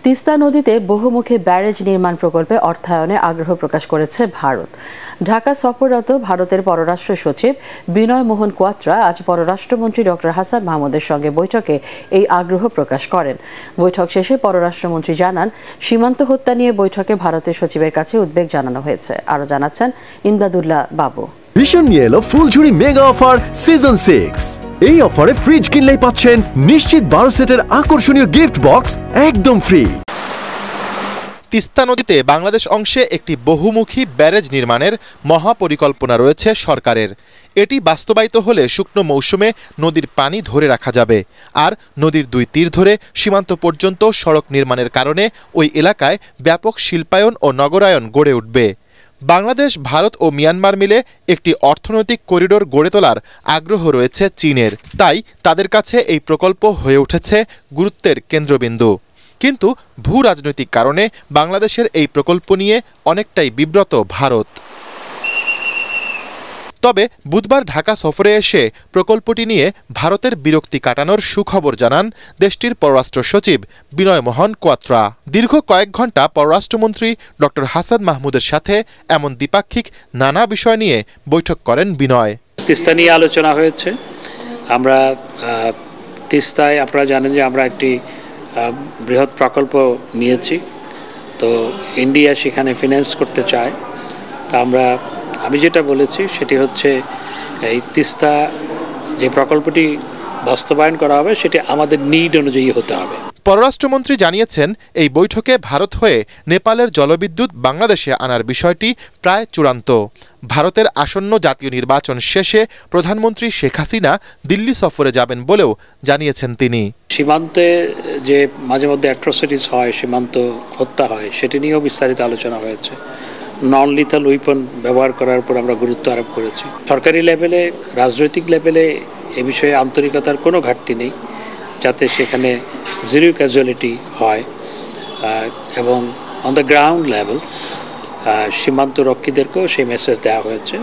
তিস্তা নদীতে বহুমুখী ব্যারেজ নির্মাণ প্রকল্পে অর্থায়নে আগ্রহ প্রকাশ করেছে ভারত। ঢাকা সফররত ভারতের পররাষ্ট্র সচিব বিনয় মোহন কোয়াত্রা আজ পররাষ্ট্রমন্ত্রী ডক্টর হাসান মাহমুদের সঙ্গে বৈঠকে এই আগ্রহ প্রকাশ করেন। বৈঠক শেষে পররাষ্ট্রমন্ত্রী জানান, সীমান্ত হত্যা নিয়ে বৈঠকে ভারতের সচিবের কাছে উদ্বেগ জানানো হয়েছে। আরও জানাচ্ছেন ইমদাদুল্লাহ বাবু। ভীষণ নিয়ে এলো ফুলঝুরি মেগা অফার সিজন 6। এই অফারে ফ্রিজ কিনলেই পাচ্ছেন নিশ্চিত 12 সেটের আকর্ষণীয় গিফট বক্স একদম ফ্রি। তিস্তা নদীতে বাংলাদেশ অংশে একটি বহুমুখী ব্যারেজ নির্মাণের মহাপরিকল্পনা রয়েছে সরকারের। এটি বাস্তবায়িত হলে শুকনো মৌসুমে নদীর পানি ধরে রাখা যাবে, আর নদীর দুই তীর ধরে সীমান্ত পর্যন্ত সড়ক নির্মাণের কারণে ওই এলাকায় ব্যাপক শিল্পায়ন ও নগরায়ন গড়ে উঠবে। বাংলাদেশ, ভারত ও মিয়ানমার মিলে একটি অর্থনৈতিক করিডোর গড়ে তোলার আগ্রহ রয়েছে চীনের। তাই তাদের কাছে এই প্রকল্প হয়ে উঠেছে গুরুত্বের কেন্দ্রবিন্দু। কিন্তু ভূ রাজনৈতিক কারণে বাংলাদেশের এই প্রকল্প নিয়ে অনেকটাই বিব্রত ভারত। তবে বুধবার ঢাকা সফরে এসে প্রকল্পটি নিয়ে ভারতের বিরক্তি কাটানোর সুখবর জানান দেশটির পররাষ্ট্র সচিব বিনয় মোহন কোয়াত্রা। দীর্ঘ কয়েক ঘণ্টা পররাষ্ট্রমন্ত্রী ডক্টর হাসান মাহমুদের সাথে এমন দ্বিপাক্ষিক নানা বিষয় নিয়ে বৈঠক করেন বিনয়। তিস্তা নিয়ে আলোচনা হয়েছে। আমরা তিস্তায়, আপনারা জানেন যে আমরা একটি বৃহৎ প্রকল্প নিয়েছি, তো ইন্ডিয়া সেখানে ফিন্যান্স করতে চায়। তা আমি যেটা বলেছি সেটি হচ্ছে, এই তিস্তা যে প্রকল্পটি বাস্তবায়ন করা হবে সেটি আমাদের নিড অনুযায়ী হতে হবে। পররাষ্ট্রমন্ত্রী জানিয়েছেন, এই বৈঠকে ভারত হয়ে নেপালের জলবিদ্যুৎ বাংলাদেশে আনার বিষয়টি প্রায় চূড়ান্ত। ভারতের আসন্ন জাতীয় নির্বাচন শেষে প্রধানমন্ত্রী শেখ হাসিনা দিল্লি সফরে যাবেন বলেও জানিয়েছেন তিনি। সীমান্তে যে মাঝে মধ্যে অ্যাট্রোসিটিস হয়, সীমান্ত হত্যা হয়, সেটি নিয়েও বিস্তারিত আলোচনা হয়েছে। নন লিথাল উইপন ব্যবহার করার উপর আমরা গুরুত্ব আরোপ করেছি। সরকারি লেভেলে, রাজনৈতিক লেভেলে এ বিষয়ে আন্তরিকতার কোনো ঘাটতি নেই, যাতে সেখানে জিরো ক্যাজুয়ালিটি হয়, এবং অন দ্য গ্রাউন্ড লেভেল সীমান্ত রক্ষীদেরকেও সেই মেসেজ দেওয়া হয়েছে।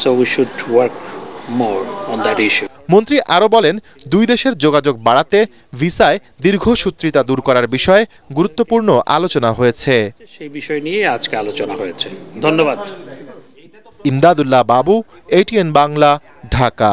So we should work more on that issue. মন্ত্রী আরও বলেন, দুই দেশের যোগাযোগ বাড়াতে ভিসায় দীর্ঘসূত্রিতা দূর করার বিষয়ে গুরুত্বপূর্ণ আলোচনা হয়েছে। সেই বিষয় নিয়ে আজকে আলোচনা হয়েছে। ধন্যবাদ। ইমদাদুল্লাহ বাবু, ATN বাংলা, ঢাকা।